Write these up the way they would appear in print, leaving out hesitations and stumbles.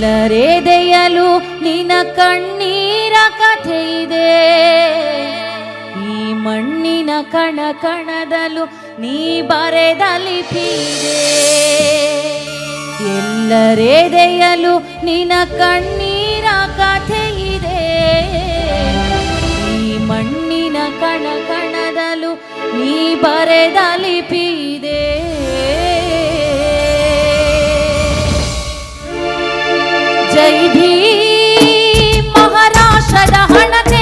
ಎಲ್ಲರೆದೆಯಲು ನಿನ ಕಣ್ಣೀರ ಕಥೆ ಇದೆ, ಈ ಮಣ್ಣಿನ ಕಣ ಕಣದಲು ನೀ ಬರೆದ ಲಿಪಿದೆ. ಎಲ್ಲರೆದೆಯಲು ನಿನ ಕಣ್ಣೀರ ಕಥೆ ಇದೆ, ಈ ಮಣ್ಣಿನ ಕಣ ಕಣದಲು ನೀ ಬರೆದ ಲಿಪಿದೆ. ಜೈ ಭೀಮ್ ಮಹಾರಾಷ್ಟ್ರದ ಹಣತೆ,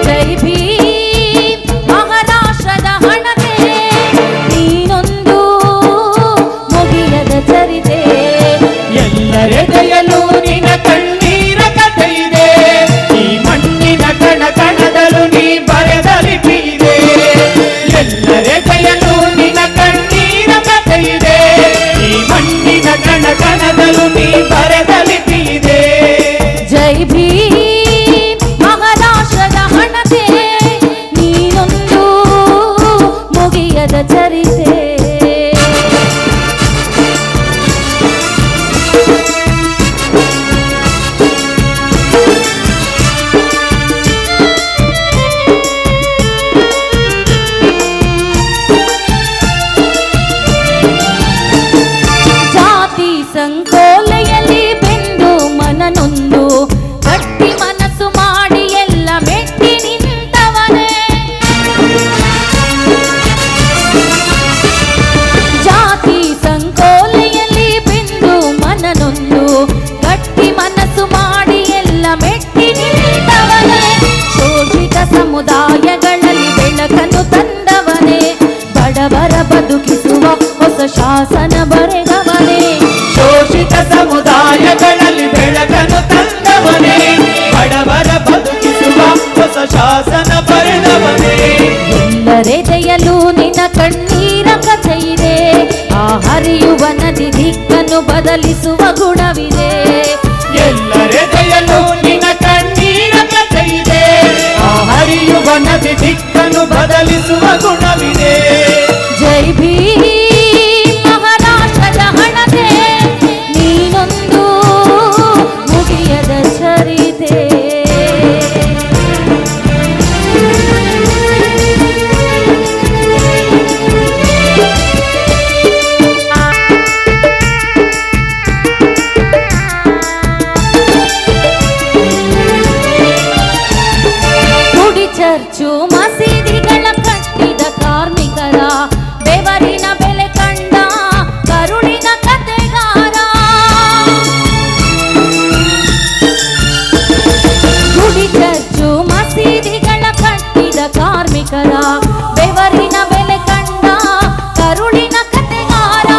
ಜೈ ಭೀಮ್ ಮಹಾರಾಷ್ಟ್ರದ ಹಣತೆ, ನೀನೊಂದು ಮುಗಿಯದ ಚರಿತೆ. ಎಲ್ಲರೆದೆಯಲು ನಿನ ಕಣ್ಣೀರ ಕಥೆ ಇದೆ, ಈ ಮಣ್ಣಿನ ಕಣ ಕಣದಲು ನೀ ಬರೆದ ಲಿಪಿ ಇದೆ. ಎಲ್ಲರೆದೆಯಲು ನಿನ ಕಣ್ಣೀರ ಕಥೆ ಇದೆ, ಈ ಮಣ್ಣಿನ ಕಣ ಕಣದಲು ನೀ ಬರೆದ ಲಿಪಿ ಇದೆ. ಜೈ ಭೀಮ್ ಮಹಾರಾಷ್ಟ್ರದ ಹಣತೆ, ನೀನೊಂದು ಮುಗಿಯದ ಚರಿತೆ. ಜಾತಿ ಸಂಕೋಲೆಯಲ್ಲಿ ಬೆಂದು ಮನನೊಂದು ಗಟ್ಟಿ ಮನಸ್ಸು ಮಾಡಿ ಎಲ್ಲ ಮೆಟ್ಟಿ ನಿಂತವನೇ. ಜಾತಿ ಸಂಕೋಲೆಯಲ್ಲಿ ಬೆಂದು ಮನನೊಂದು ಗಟ್ಟಿ ಮನಸ್ಸು ಮಾಡಿ ಎಲ್ಲ ಮೆಟ್ಟಿ ನಿಂತವನೇ. ಶೋಷಿತ ಸಮುದಾಯಗಳಲ್ಲಿ ಬೆಳಕನ್ನು ತಂದವನೇ, ಬಡವರ ಬದುಕಿಸುವ ಹೊಸ ಶಾಸನ ಬರೆದವನೇ. ಶೋಷಿತ ಸಮುದಾಯಗಳಲ್ಲಿ ಬೆಳಕನ್ನು ತಂದವನೇ, ಬಡವರ ಬದುಕಿಸುವ ಹೊಸ ಶಾಸನ ಬರೆದವನೇ. ಎಲ್ಲರೆದೆಯಲು ನಿನ್ನ ಕಣ್ಣೀರ ಕಥೆ ಇದೆ, ಆ ಹರಿಯುವ ನದಿ ದಿಕ್ಕನ್ನು ಬದಲಿಸುವ ಗುಣವಿದೆ. ಎಲ್ಲರೆದೆಯಲು ನಿನ್ನ ಕಣ್ಣೀರ ಕಥೆ ಇದೆ, ಆ ಹರಿಯುವ ನದಿ ದಿಕ್ಕನ್ನು ಬದಲಿಸುವ ಗುಣವಿದೆ. ಜೈ ಭೀಮ್ ಮಹಾರಾಷ್ಟ್ರದ ಹಣತೆ, ನೀನೊಂದು ಮುಗಿಯದ ಚರಿತೆ. ಗುಡಿ ಚರ್ಚು ಮಸೀದಿಗಳ ಕಟ್ಟಿದ ಕಾರ್ಮಿಕರ ಬೆವರಿನ ಬೆಲೆ ಕಂಡ ಕರುಳಿನ ಕತೆಗಾರ. ಗುಡಿ ಚರ್ಚು ಮಸೀದಿಗಳ ಕಟ್ಟಿದ ಕಾರ್ಮಿಕರ ಬೆವರಿನ ಬೆಲೆ ಕಂಡ ಕರುಳಿನ ಕತೆಗಾರ.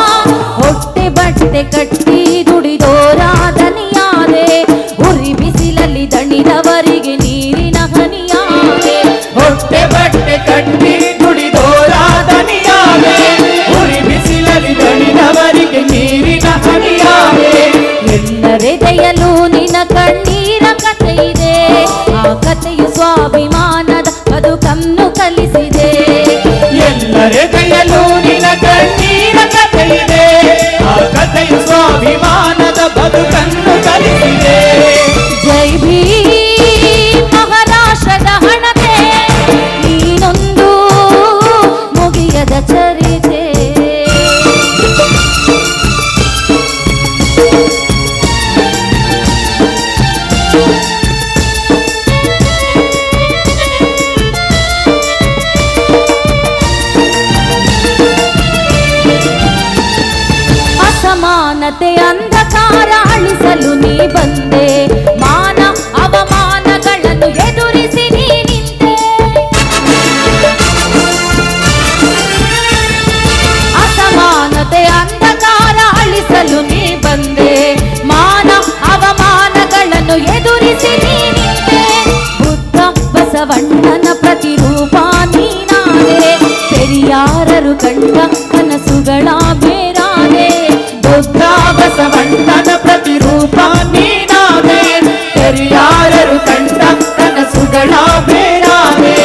ಹೊಟ್ಟೆ ಬಟ್ಟೆ ಕಟ್ಟಿ ದುಡಿದೋರಾದನಿಯಾದೆ, ಉರಿ ಬಿಸಿಲಲ್ಲಿ ದಣಿದವರಿಗೆ ನೀರಿನ ಹನಿಯಾದೆ. ಹೊಟ್ಟೆ ಬಟ್ಟೆ ಕಟ್ಟಿ ದುಡಿದೋರಾದನಿಯಾದೆ, ಉರಿ ಬಿಸಿಲಲ್ಲಿ ದಣಿದವರಿಗೆ ನೀರಿನ ಹನಿಯಾದೆ. ಎಲ್ಲರೆದೆಯಲು ನಿನ್ನ ಕಣ್ಣೀರ ಕಥೆ ಇದೆ, ಆ ಕಥೆಯು ಸ್ವಾಭಿಮಾನದ ಬದುಕನ್ನು ಕಲಿಸಿದೆ. ಎಲ್ಲರೆದೆಯಲು ನಿನ್ನ ಕಣ್ಣೀರ ಕಥೆ ಇದೆ, ಆ ಕಥೆಯು ಸ್ವಾಭಿಮಾನದ ಬದುಕನ್ನು ಕಲಿಸಿದೆ. ಜೈ ಭೀಮ್ ಮಹಾರಾಷ್ಟ್ರದ ಹಣತೆ, ನೀನೊಂದು ಮುಗಿಯದ ಚರಿತೆ. ಅಸಮಾನತೆ ಅಂಧಕಾರ ಅಳಿಸಲು ನೀ ಬಂದೆ, ಮಾನ ಅವಮಾನಗಳನ್ನು ಎದುರಿಸಿ ನೀ ನಿಂತೆ. ಅಸಮಾನತೆ ಅಂಧಕಾರ ಅಳಿಸಲು ನೀ ಬಂದೆ, ಮಾನ ಅವಮಾನಗಳನ್ನು ಎದುರಿಸಿ ನೀ ನಿಂತೆ. ಬುದ್ಧ ಬಸವಣ್ಣನ ಪ್ರತಿರೂಪ ನೀನಾದೆ, ಪೆರಿಯಾರರು ಕಂಡ ಕನಸುಗಳ ಬೇರಾದೆ. ಬುದ್ಧ ಬಸವಣ್ಣನ ಪ್ರತಿರೂಪ ನೀನಾದೆ, ಪೆರಿಯಾರರು ಕಂಡ ಕನಸುಗಳ ಬೇರಾದೆ.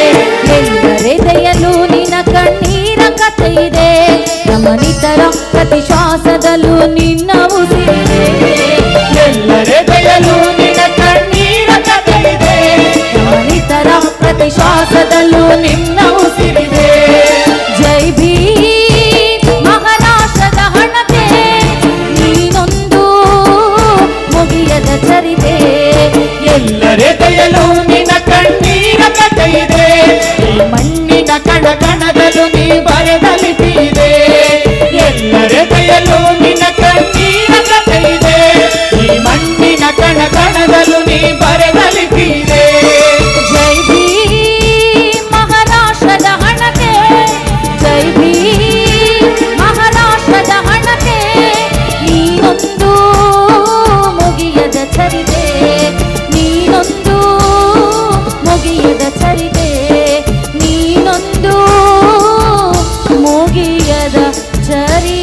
ಎಲ್ಲರೆದೆಯಲು ನಿನ್ನ ಕಣ್ಣೀರ ಕಥೆ ಇದೆ, ಗಮನಿತರ ಪ್ರತಿ ಶ್ವಾಸದಲ್ಲೂ ನಿನ್ನ ಉಸಿರಿದೆ. ಎಲ್ಲರ ಭಾಗ್ಯದ ಚರಿತ್ರೆ.